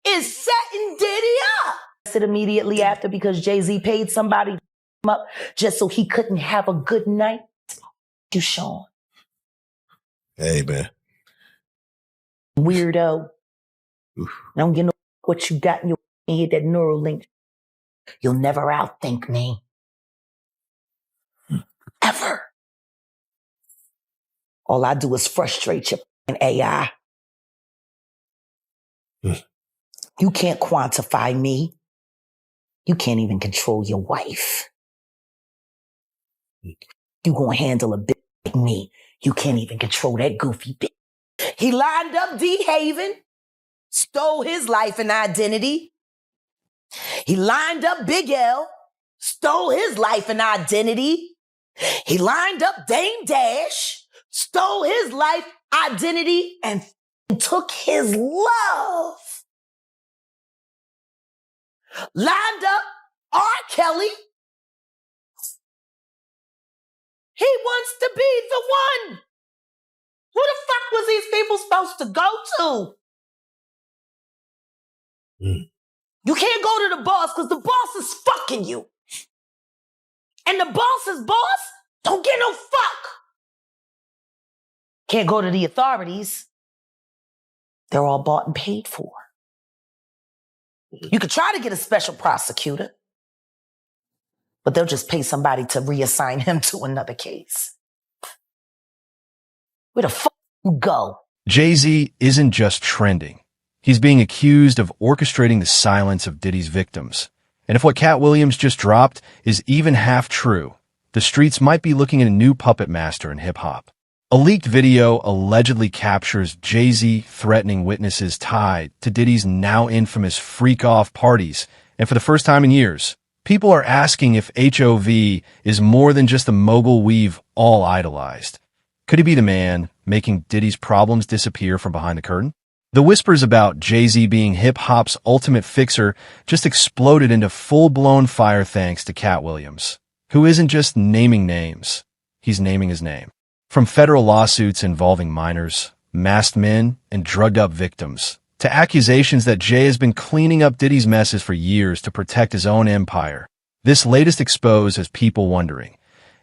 is setting Diddy up. Immediately after because Jay-Z paid somebody up just so he couldn't have a good night. You, Sean. Hey, man. Weirdo. Oof. I don't get no what you got in your head, that neural link. You'll never outthink me. Ever. All I do is frustrate your AI. You can't quantify me. You can't even control your wife. You gonna handle a bitch like me. You can't even control that goofy bitch. He lined up D. Haven, stole his life and identity. He lined up Big L, stole his life and identity. He lined up Dame Dash, stole his life, identity, and took his love. Lined up R. Kelly. He wants to be the one. Who the fuck was these people supposed to go to? You can't go to the boss because the boss is fucking you. And the boss's boss don't get no fuck. Can't go to the authorities. They're all bought and paid for. You could try to get a special prosecutor, but they'll just pay somebody to reassign him to another case. Where the fuck you go? Jay-Z isn't just trending. He's being accused of orchestrating the silence of Diddy's victims. And if what Katt Williams just dropped is even half true, the streets might be looking at a new puppet master in hip-hop. A leaked video allegedly captures Jay-Z threatening witnesses tied to Diddy's now infamous freak-off parties, and for the first time in years, people are asking if HOV is more than just the mogul we've all idolized. Could he be the man making Diddy's problems disappear from behind the curtain? The whispers about Jay-Z being hip-hop's ultimate fixer just exploded into full-blown fire thanks to Katt Williams, who isn't just naming names, he's naming his name. From federal lawsuits involving minors, masked men, and drugged-up victims, to accusations that Jay has been cleaning up Diddy's messes for years to protect his own empire, this latest expose has people wondering,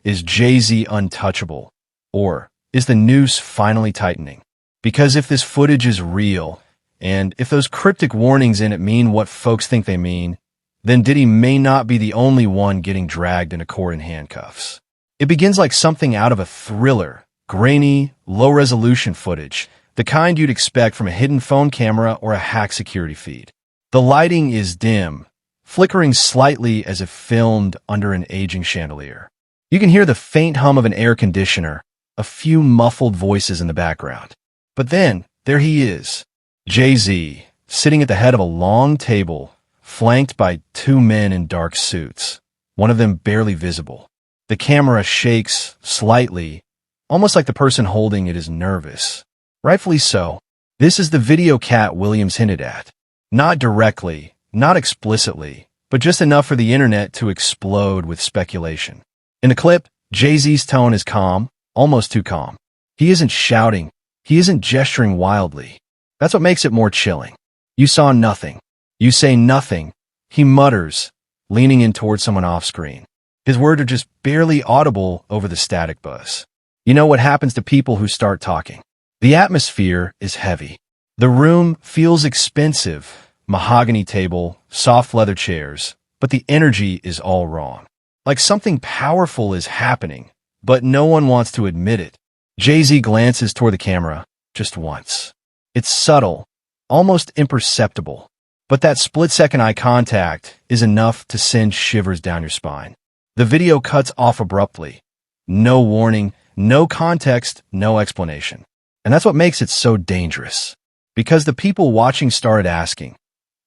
is Jay-Z untouchable? Or is the noose finally tightening? Because if this footage is real, and if those cryptic warnings in it mean what folks think they mean, then Diddy may not be the only one getting dragged into court in handcuffs. It begins like something out of a thriller, grainy, low-resolution footage, the kind you'd expect from a hidden phone camera or a hack security feed. The lighting is dim, flickering slightly as if filmed under an aging chandelier. You can hear the faint hum of an air conditioner, a few muffled voices in the background. But then, there he is, Jay-Z, sitting at the head of a long table, flanked by two men in dark suits, one of them barely visible. The camera shakes slightly, almost like the person holding it is nervous. Rightfully so. This is the video Katt Williams hinted at. Not directly, not explicitly, but just enough for the internet to explode with speculation. In the clip, Jay-Z's tone is calm, almost too calm. He isn't shouting. He isn't gesturing wildly. That's what makes it more chilling. You saw nothing. You say nothing. He mutters, leaning in towards someone off-screen. His words are just barely audible over the static buzz. You know what happens to people who start talking. The atmosphere is heavy. The room feels expensive. Mahogany table, soft leather chairs, but the energy is all wrong. Like something powerful is happening, but no one wants to admit it. Jay-Z glances toward the camera, just once. It's subtle, almost imperceptible, but that split-second eye contact is enough to send shivers down your spine. The video cuts off abruptly. No warning, no context, no explanation. And that's what makes it so dangerous. Because the people watching started asking,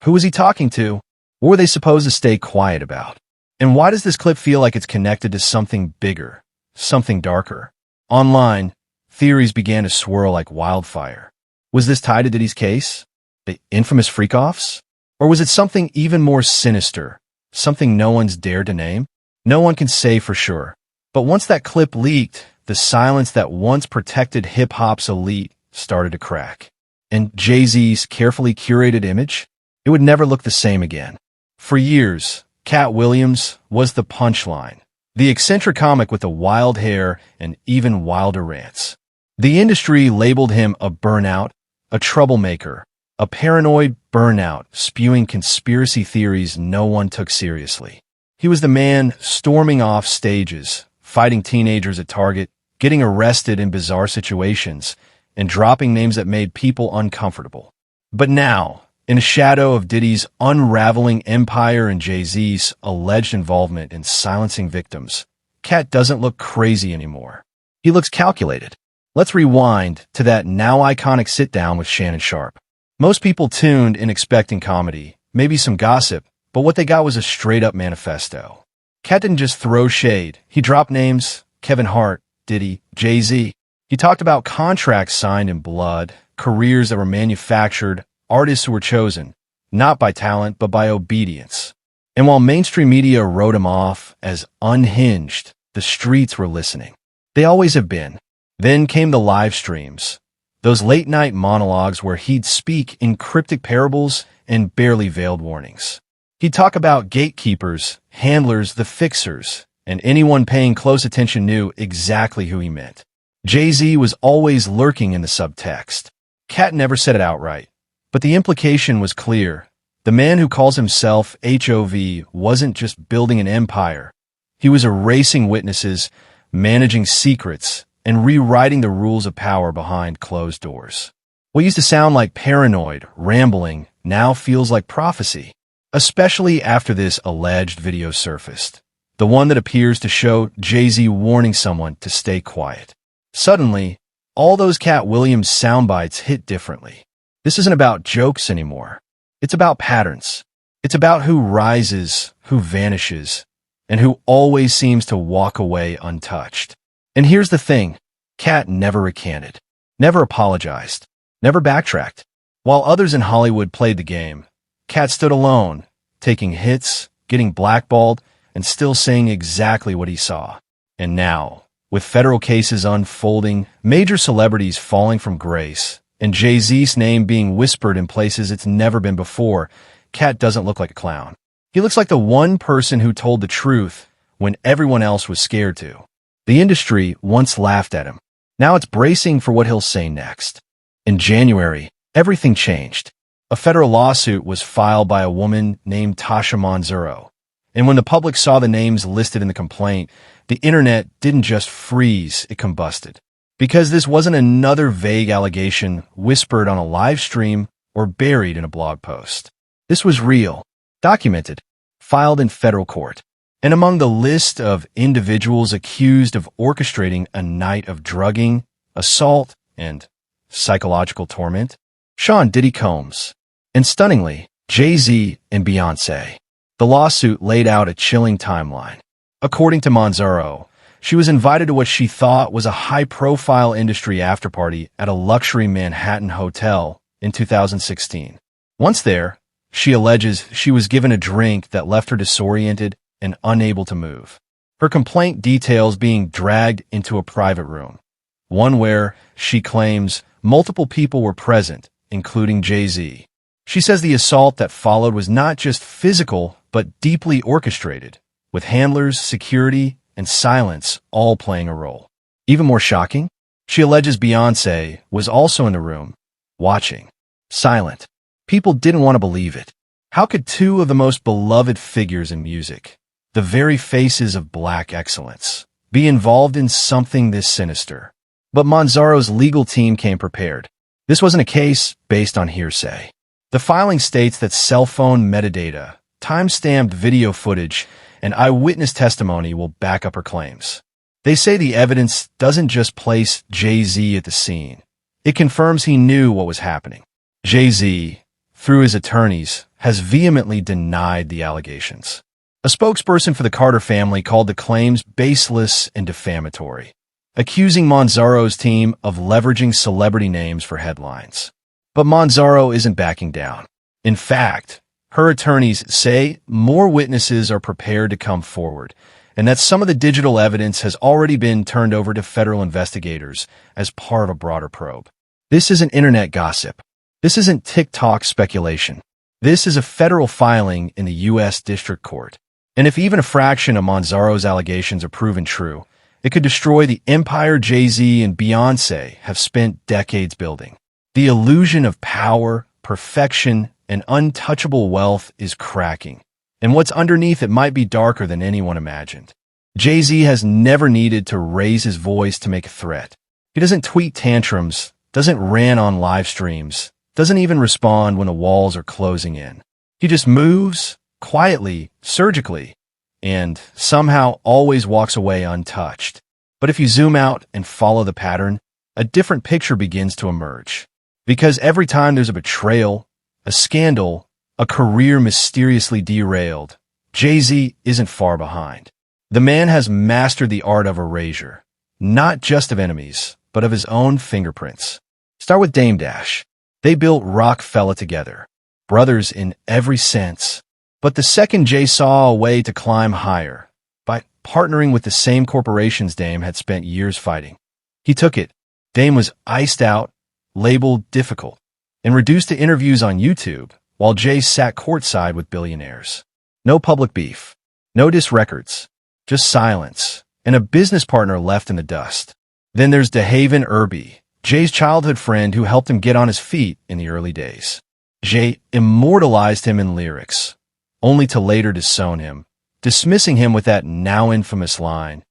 who was he talking to? What were they supposed to stay quiet about? And why does this clip feel like it's connected to something bigger, something darker? Online, theories began to swirl like wildfire. Was this tied to Diddy's case? The infamous freak-offs? Or was it something even more sinister, something no one's dared to name? No one can say for sure. But once that clip leaked, the silence that once protected hip-hop's elite started to crack. And Jay-Z's carefully curated image? it would never look the same again. For years, Katt Williams was the punchline, the eccentric comic with the wild hair and even wilder rants. The industry labeled him a burnout, a troublemaker, a paranoid burnout spewing conspiracy theories no one took seriously. He was the man storming off stages, fighting teenagers at Target, getting arrested in bizarre situations, and dropping names that made people uncomfortable. But now, in the shadow of Diddy's unraveling empire and Jay-Z's alleged involvement in silencing victims, Katt doesn't look crazy anymore. He looks calculated. Let's rewind to that now iconic sit-down with Shannon Sharpe. Most people tuned in expecting comedy, maybe some gossip, but what they got was a straight-up manifesto. Katt didn't just throw shade. He dropped names: Kevin Hart, Diddy, Jay-Z. He talked about contracts signed in blood, careers that were manufactured, artists who were chosen, not by talent, but by obedience. And while mainstream media wrote him off as unhinged, the streets were listening. They always have been. Then came the live streams, those late-night monologues where he'd speak in cryptic parables and barely veiled warnings. He'd talk about gatekeepers, handlers, the fixers, and anyone paying close attention knew exactly who he meant. Jay-Z was always lurking in the subtext. Katt never said it outright, but the implication was clear. The man who calls himself HOV wasn't just building an empire. He was erasing witnesses, managing secrets, and rewriting the rules of power behind closed doors. What used to sound like paranoid, rambling, now feels like prophecy, especially after this alleged video surfaced, the one that appears to show Jay-Z warning someone to stay quiet. Suddenly, all those Katt Williams soundbites hit differently. This isn't about jokes anymore. It's about patterns. It's about who rises, who vanishes, and who always seems to walk away untouched. And here's the thing, Katt never recanted, never apologized, never backtracked. While others in Hollywood played the game, Katt stood alone, taking hits, getting blackballed, and still saying exactly what he saw. And now, with federal cases unfolding, major celebrities falling from grace, and Jay-Z's name being whispered in places it's never been before, Katt doesn't look like a clown. He looks like the one person who told the truth when everyone else was scared to. The industry once laughed at him. Now it's bracing for what he'll say next. In January, everything changed. A federal lawsuit was filed by a woman named Tasha Manzuro. And when the public saw the names listed in the complaint, the internet didn't just freeze, it combusted. Because this wasn't another vague allegation whispered on a live stream or buried in a blog post. This was real, documented, filed in federal court. And among the list of individuals accused of orchestrating a night of drugging, assault, and psychological torment, Sean Diddy Combs, and stunningly, Jay-Z and Beyoncé. The lawsuit laid out a chilling timeline. According to Manzaro, she was invited to what she thought was a high-profile industry afterparty at a luxury Manhattan hotel in 2016. Once there, she alleges she was given a drink that left her disoriented and unable to move. Her complaint details being dragged into a private room, one where, she claims, multiple people were present, including Jay-Z. She says the assault that followed was not just physical, but deeply orchestrated, with handlers, security, and silence all playing a role. Even more shocking, she alleges Beyoncé was also in the room, watching, silent. People didn't want to believe it. How could two of the most beloved figures in music, the very faces of black excellence, be involved in something this sinister? But Manzaro's legal team came prepared. This wasn't a case based on hearsay. The filing states that cell phone metadata, time-stamped video footage, and eyewitness testimony will back up her claims. They say the evidence doesn't just place Jay-Z at the scene. It confirms he knew what was happening. Jay-Z, through his attorneys, has vehemently denied the allegations. A spokesperson for the Carter family called the claims baseless and defamatory, accusing Manzaro's team of leveraging celebrity names for headlines. But Manzaro isn't backing down. In fact, her attorneys say more witnesses are prepared to come forward, and that some of the digital evidence has already been turned over to federal investigators as part of a broader probe. This isn't internet gossip. This isn't TikTok speculation. This is a federal filing in the U.S. District Court. And if even a fraction of Manzaro's allegations are proven true, it could destroy the empire Jay-Z and Beyoncé have spent decades building. The illusion of power, perfection, and untouchable wealth is cracking. And what's underneath it might be darker than anyone imagined. Jay-Z has never needed to raise his voice to make a threat. He doesn't tweet tantrums, doesn't rant on live streams, doesn't even respond when the walls are closing in. He just moves, quietly, surgically, and somehow always walks away untouched. But if you zoom out and follow the pattern, a different picture begins to emerge. Because every time there's a betrayal, a scandal, a career mysteriously derailed, Jay-Z isn't far behind. The man has mastered the art of erasure, not just of enemies, but of his own fingerprints. Start with Dame Dash. They built Rockefeller together, brothers in every sense. But the second Jay saw a way to climb higher, by partnering with the same corporations Dame had spent years fighting, he took it. Dame was iced out, labeled difficult, and reduced to interviews on YouTube, while Jay sat courtside with billionaires. No public beef, no diss records, just silence, and a business partner left in the dust. Then there's DeHaven Irby, Jay's childhood friend who helped him get on his feet in the early days. Jay immortalized him in lyrics, only to later disown him, dismissing him with that now infamous line.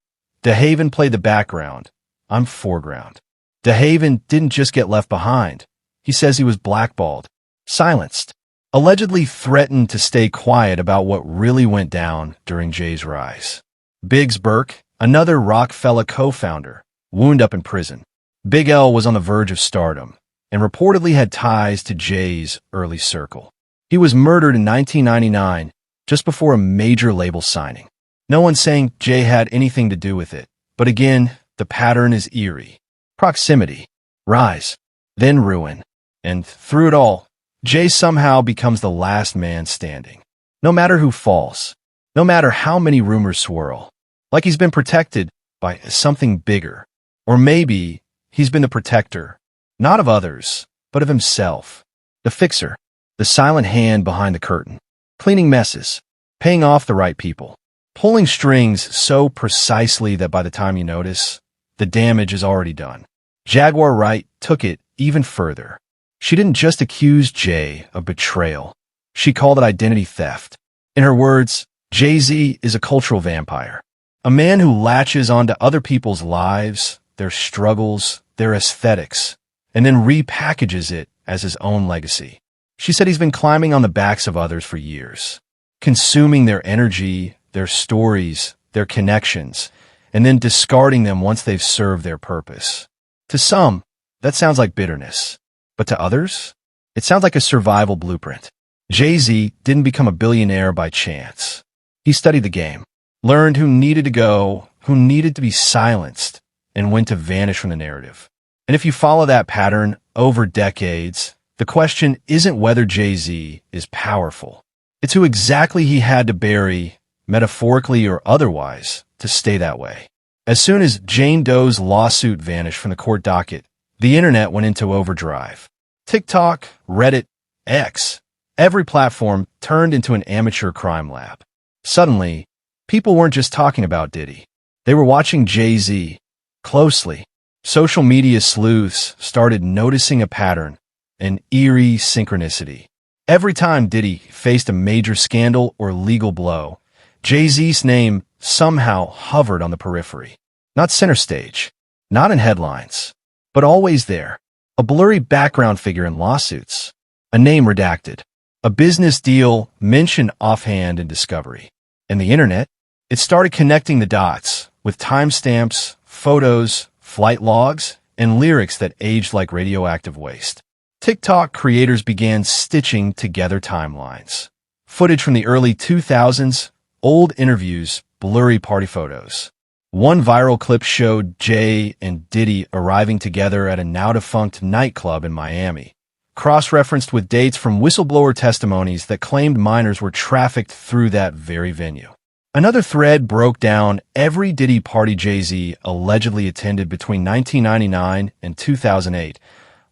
DeHaven played the background, I'm foreground. DeHaven didn't just get left behind. He says he was blackballed, silenced, allegedly threatened to stay quiet about what really went down during Jay's rise. Biggs Burke, another Rockefeller co-founder, wound up in prison. Big L was on the verge of stardom and reportedly had ties to Jay's early circle. He was murdered in 1999, just before a major label signing. No one's saying Jay had anything to do with it, but again, the pattern is eerie. Proximity, rise, then ruin, and through it all, Jay somehow becomes the last man standing. No matter who falls, no matter how many rumors swirl, like he's been protected by something bigger. Or maybe he's been the protector, not of others, but of himself. The fixer, the silent hand behind the curtain, cleaning messes, paying off the right people, pulling strings so precisely that by the time you notice, the damage is already done. Jaguar Wright took it even further. She didn't just accuse Jay of betrayal. She called it identity theft. In her words, Jay-Z is a cultural vampire, a man who latches onto other people's lives, their struggles, their aesthetics, and then repackages it as his own legacy. She said he's been climbing on the backs of others for years, consuming their energy, their stories, their connections, and then discarding them once they've served their purpose. To some, that sounds like bitterness, but to others, it sounds like a survival blueprint. Jay-Z didn't become a billionaire by chance. He studied the game, learned who needed to go, who needed to be silenced, and when to vanish from the narrative. And if you follow that pattern over decades, the question isn't whether Jay-Z is powerful. It's who exactly he had to bury, metaphorically or otherwise, to stay that way. As soon as Jane Doe's lawsuit vanished from the court docket, the internet went into overdrive. TikTok, Reddit, X, every platform turned into an amateur crime lab. Suddenly, people weren't just talking about Diddy. They were watching Jay-Z closely. Social media sleuths started noticing a pattern, an eerie synchronicity. Every time Diddy faced a major scandal or legal blow, Jay-Z's name somehow hovered on the periphery. Not center stage, not in headlines, but always there. A blurry background figure in lawsuits, a name redacted, a business deal mentioned offhand in discovery. And the internet, it started connecting the dots with timestamps, photos, flight logs, and lyrics that aged like radioactive waste. TikTok creators began stitching together timelines. Footage from the early 2000s, old interviews, blurry party photos. One viral clip showed Jay and Diddy arriving together at a now-defunct nightclub in Miami, cross-referenced with dates from whistleblower testimonies that claimed minors were trafficked through that very venue. Another thread broke down every Diddy party Jay-Z allegedly attended between 1999 and 2008,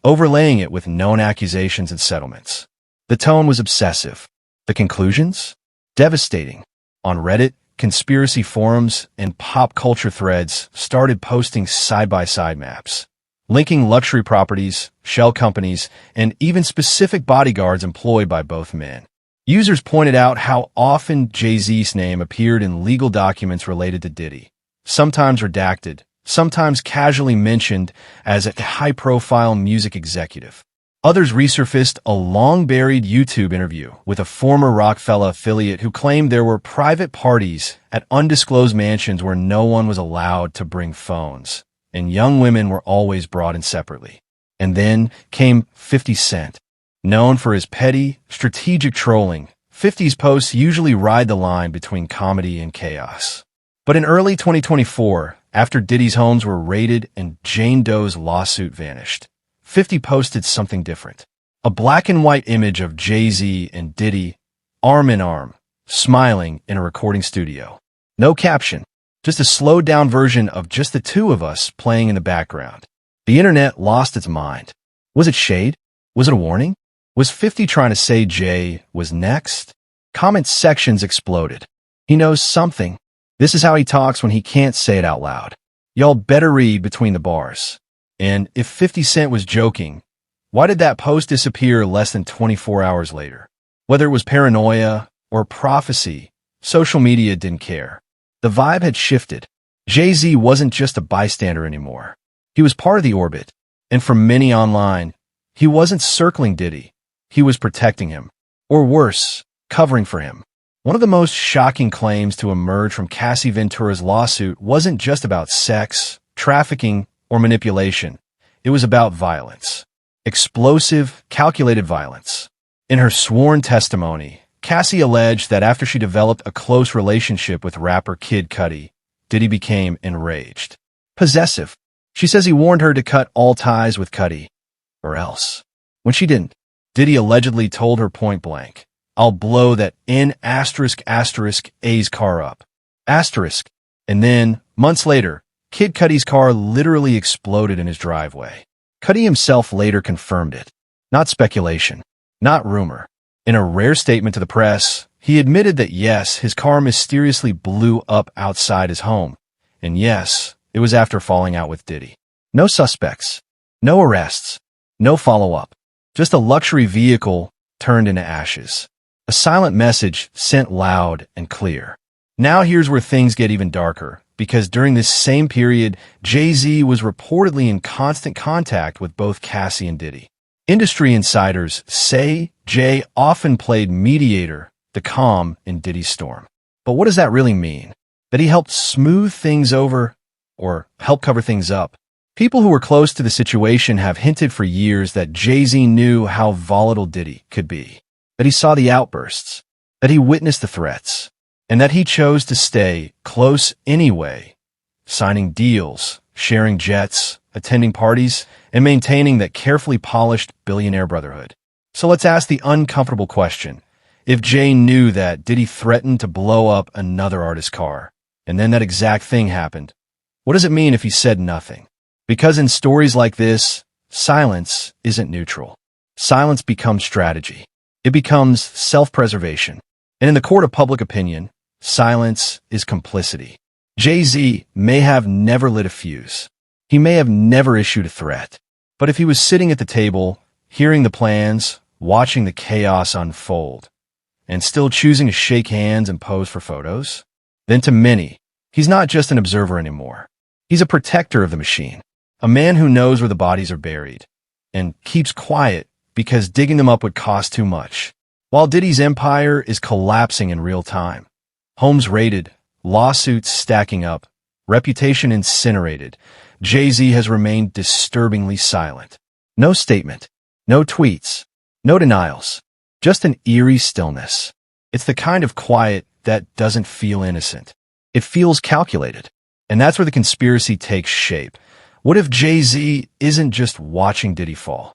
overlaying it with known accusations and settlements. The tone was obsessive. The conclusions? Devastating. On Reddit, conspiracy forums, and pop culture threads started posting side-by-side maps, linking luxury properties, shell companies, and even specific bodyguards employed by both men. Users pointed out how often Jay-Z's name appeared in legal documents related to Diddy, sometimes redacted, sometimes casually mentioned as a high-profile music executive. Others resurfaced a long-buried YouTube interview with a former Rockefeller affiliate who claimed there were private parties at undisclosed mansions where no one was allowed to bring phones, and young women were always brought in separately. And then came 50 Cent. Known for his petty, strategic trolling, 50's posts usually ride the line between comedy and chaos. But in early 2024, after Diddy's homes were raided and Jane Doe's lawsuit vanished, 50 posted something different. A black and white image of Jay-Z and Diddy, arm in arm, smiling in a recording studio. No caption, just a slowed-down version of just the two of us playing in the background. The internet lost its mind. Was it shade? Was it a warning? Was 50 trying to say Jay was next? Comment sections exploded. He knows something. This is how he talks when he can't say it out loud. Y'all better read between the bars. And if 50 Cent was joking, why did that post disappear less than 24 hours later? Whether it was paranoia or prophecy, social media didn't care. The vibe had shifted. Jay-Z wasn't just a bystander anymore. He was part of the orbit. And for many online, he wasn't circling Diddy. He was protecting him. Or worse, covering for him. One of the most shocking claims to emerge from Cassie Ventura's lawsuit wasn't just about sex, trafficking, or manipulation. It was about violence. Explosive, calculated violence. In her sworn testimony, Cassie alleged that after she developed a close relationship with rapper Kid Cudi, Diddy became enraged. Possessive. She says he warned her to cut all ties with Cudi, or else. When she didn't, Diddy allegedly told her point blank, "I'll blow that A's car up." Asterisk. And then, months later, Kid Cudi's car literally exploded in his driveway. Cudi himself later confirmed it. Not speculation. Not rumor. In a rare statement to the press, he admitted that yes, his car mysteriously blew up outside his home. And yes, it was after falling out with Diddy. No suspects. No arrests. No follow-up. Just a luxury vehicle turned into ashes. A silent message sent loud and clear. Now here's where things get even darker, because during this same period, Jay-Z was reportedly in constant contact with both Cassie and Diddy. Industry insiders say Jay often played mediator, the calm in Diddy's storm. But what does that really mean? That he helped smooth things over or help cover things up? People who were close to the situation have hinted for years that Jay-Z knew how volatile Diddy could be, that he saw the outbursts, that he witnessed the threats, and that he chose to stay close anyway, signing deals, sharing jets, attending parties, and maintaining that carefully polished billionaire brotherhood. So let's ask the uncomfortable question. If Jay knew that Diddy threatened to blow up another artist's car, and then that exact thing happened, what does it mean if he said nothing? Because in stories like this, silence isn't neutral. Silence becomes strategy. It becomes self-preservation. And in the court of public opinion, silence is complicity. Jay-Z may have never lit a fuse. He may have never issued a threat. But if he was sitting at the table, hearing the plans, watching the chaos unfold, and still choosing to shake hands and pose for photos, then to many, he's not just an observer anymore. He's a protector of the machine. A man who knows where the bodies are buried and keeps quiet because digging them up would cost too much. While Diddy's empire is collapsing in real time, homes raided, lawsuits stacking up, reputation incinerated, Jay-Z has remained disturbingly silent. No statement, no tweets, no denials, just an eerie stillness. It's the kind of quiet that doesn't feel innocent. It feels calculated. And that's where the conspiracy takes shape. What if Jay-Z isn't just watching Diddy fall?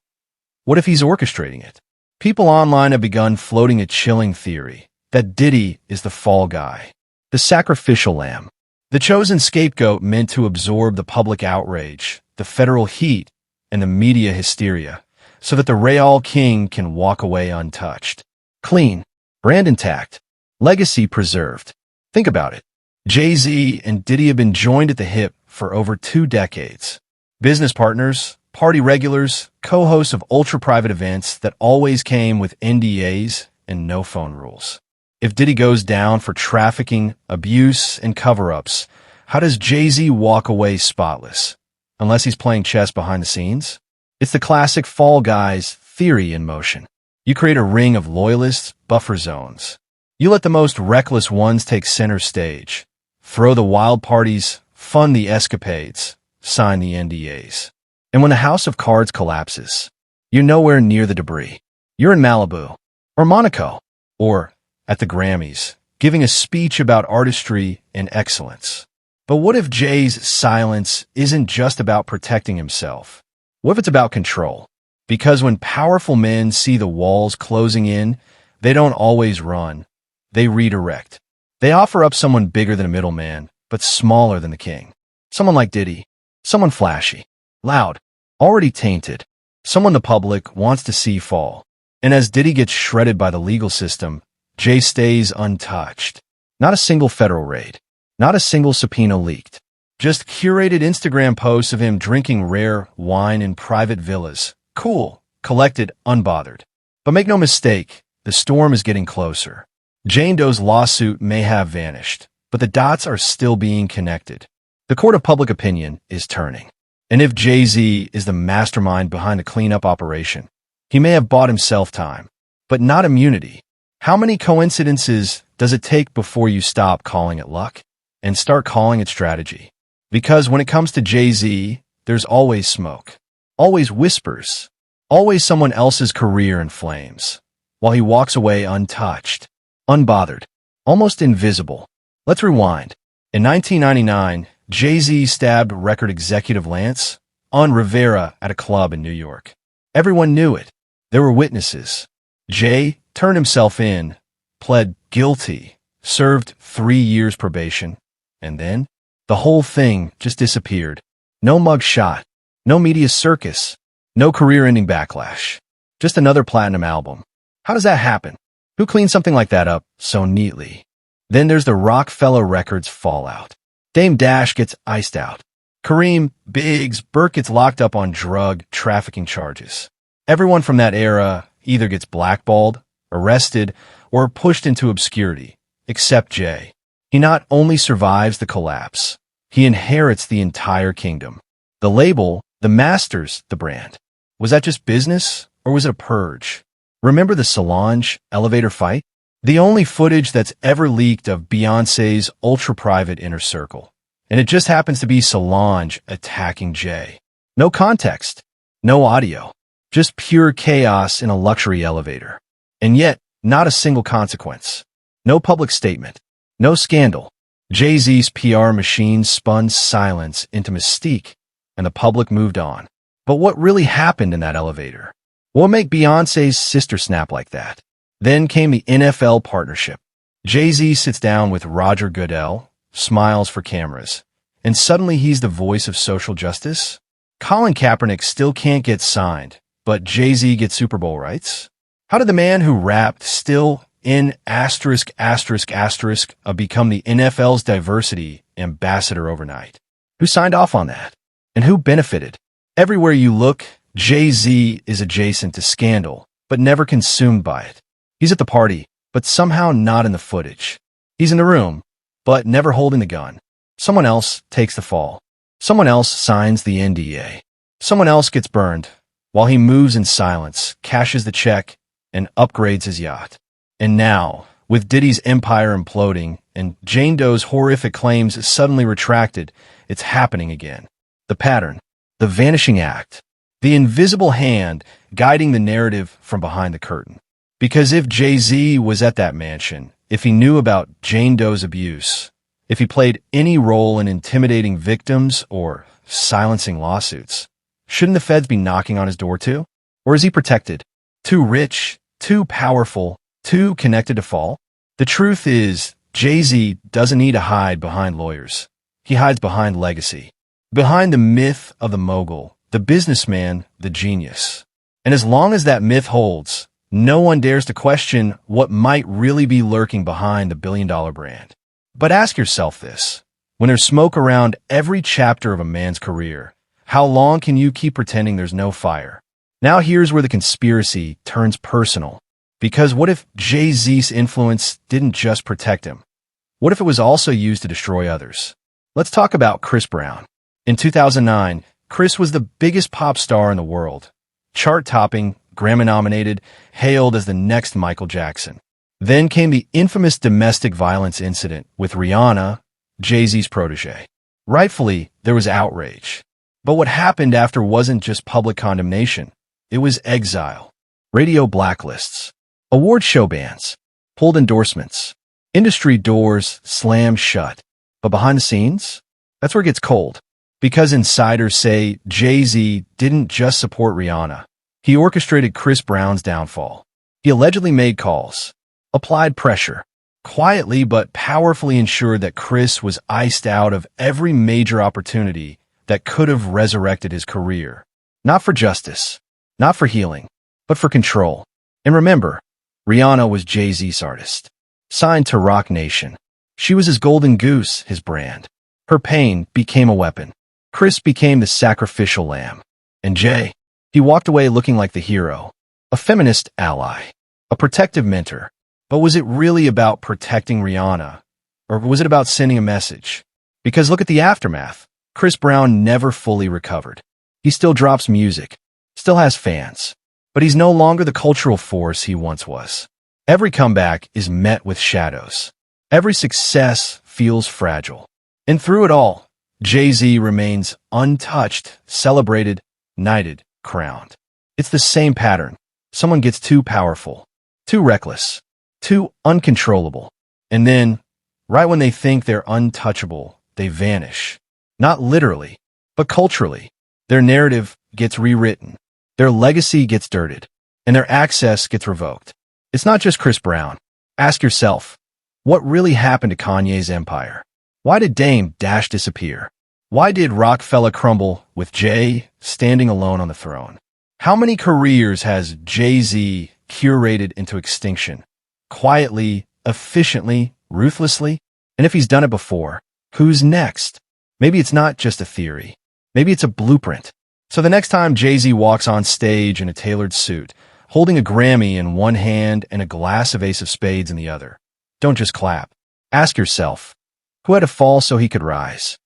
What if he's orchestrating it? People online have begun floating a chilling theory that Diddy is the fall guy, the sacrificial lamb, the chosen scapegoat meant to absorb the public outrage, the federal heat, and the media hysteria, so that the Real King can walk away untouched. Clean, brand intact, legacy preserved. Think about it. Jay-Z and Diddy have been joined at the hip for over 2 decades. Business partners, party regulars, co-hosts of ultra-private events that always came with NDAs and no phone rules. If Diddy goes down for trafficking, abuse, and cover-ups, how does Jay-Z walk away spotless? Unless he's playing chess behind the scenes? It's the classic Fall Guys theory in motion. You create a ring of loyalists, buffer zones. You let the most reckless ones take center stage. Throw the wild parties, fund the escapades, sign the NDAs. And when the house of cards collapses, you're nowhere near the debris. You're in Malibu, or Monaco, or at the Grammys, giving a speech about artistry and excellence. But what if Jay's silence isn't just about protecting himself? What if it's about control? Because when powerful men see the walls closing in, they don't always run. They redirect. They offer up someone bigger than a middleman, but smaller than the king. Someone like Diddy. Someone flashy, loud, already tainted. Someone the public wants to see fall. And as Diddy gets shredded by the legal system, Jay stays untouched. Not a single federal raid. Not a single subpoena leaked. Just curated Instagram posts of him drinking rare wine in private villas. Cool, collected, unbothered. But make no mistake, the storm is getting closer. Jane Doe's lawsuit may have vanished, but the dots are still being connected. The court of public opinion is turning. And if Jay-Z is the mastermind behind the cleanup operation, he may have bought himself time, but not immunity. How many coincidences does it take before you stop calling it luck and start calling it strategy? Because when it comes to Jay-Z, there's always smoke, always whispers, always someone else's career in flames, while he walks away untouched, unbothered, almost invisible. Let's rewind. In 1999, Jay-Z stabbed record executive Lance on Rivera at a club in New York. Everyone knew it. There were witnesses. Jay turned himself in, pled guilty, served 3 years probation, and then the whole thing just disappeared. No mug shot, no media circus, no career-ending backlash. Just another platinum album. How does that happen? Who cleans something like that up so neatly? Then there's the Rockefeller Records fallout. Dame Dash gets iced out. Kareem, Biggs, Burke gets locked up on drug trafficking charges. Everyone from that era either gets blackballed, arrested, or pushed into obscurity, except Jay. He not only survives the collapse, he inherits the entire kingdom. The label, the masters, the brand. Was that just business, or was it a purge? Remember the Solange elevator fight? The only footage that's ever leaked of Beyoncé's ultra-private inner circle. And it just happens to be Solange attacking Jay. No context, no audio, just pure chaos in a luxury elevator. And yet, not a single consequence. No public statement. No scandal. Jay-Z's PR machine spun silence into mystique, and the public moved on. But what really happened in that elevator? What made Beyoncé's sister snap like that? Then came the NFL partnership. Jay-Z sits down with Roger Goodell, smiles for cameras, and suddenly he's the voice of social justice? Colin Kaepernick still can't get signed, but Jay-Z gets Super Bowl rights? How did the man who rapped still in **** become the NFL's diversity ambassador overnight? Who signed off on that? And who benefited? Everywhere you look, Jay-Z is adjacent to scandal, but never consumed by it. He's at the party, but somehow not in the footage. He's in the room, but never holding the gun. Someone else takes the fall. Someone else signs the NDA. Someone else gets burned, while he moves in silence, cashes the check, and upgrades his yacht. And now, with Diddy's empire imploding and Jane Doe's horrific claims suddenly retracted, it's happening again. The pattern, the vanishing act, the invisible hand guiding the narrative from behind the curtain. Because if Jay-Z was at that mansion, if he knew about Jane Doe's abuse, if he played any role in intimidating victims or silencing lawsuits, shouldn't the feds be knocking on his door too? Or is he protected? Too rich? Too powerful? Too connected to fall? The truth is, Jay-Z doesn't need to hide behind lawyers. He hides behind legacy. Behind the myth of the mogul, the businessman, the genius. And as long as that myth holds, no one dares to question what might really be lurking behind the billion-dollar brand. But ask yourself this. When there's smoke around every chapter of a man's career, how long can you keep pretending there's no fire? Now here's where the conspiracy turns personal. Because what if Jay-Z's influence didn't just protect him? What if it was also used to destroy others? Let's talk about Chris Brown. In 2009, Chris was the biggest pop star in the world. Chart-topping, Grammy-nominated, hailed as the next Michael Jackson. Then came the infamous domestic violence incident with Rihanna, Jay-Z's protege. Rightfully, there was outrage. But what happened after wasn't just public condemnation. It was exile, radio blacklists, award show bans, pulled endorsements, industry doors slammed shut. But behind the scenes, that's where it gets cold. Because insiders say Jay-Z didn't just support Rihanna. He orchestrated Chris Brown's downfall. He allegedly made calls, applied pressure, quietly but powerfully ensured that Chris was iced out of every major opportunity that could have resurrected his career. Not for justice, not for healing, but for control. And remember, Rihanna was Jay-Z's artist, signed to Roc Nation. She was his golden goose, his brand. Her pain became a weapon. Chris became the sacrificial lamb. And Jay, he walked away looking like the hero, a feminist ally, a protective mentor. But was it really about protecting Rihanna? Or was it about sending a message? Because look at the aftermath. Chris Brown never fully recovered. He still drops music, still has fans, but he's no longer the cultural force he once was. Every comeback is met with shadows. Every success feels fragile. And through it all, Jay-Z remains untouched, celebrated, knighted, crowned. It's the same pattern. Someone gets too powerful, too reckless, too uncontrollable. And then, right when they think they're untouchable, they vanish. Not literally, but culturally. Their narrative gets rewritten. Their legacy gets dirted. And their access gets revoked. It's not just Chris Brown. Ask yourself, what really happened to Kanye's empire? Why did Dame Dash disappear? Why did Rockefeller crumble with Jay standing alone on the throne? How many careers has Jay-Z curated into extinction? Quietly, efficiently, ruthlessly? And if he's done it before, who's next? Maybe it's not just a theory. Maybe it's a blueprint. So the next time Jay-Z walks on stage in a tailored suit, holding a Grammy in one hand and a glass of Ace of Spades in the other, don't just clap. Ask yourself, who had to fall so he could rise?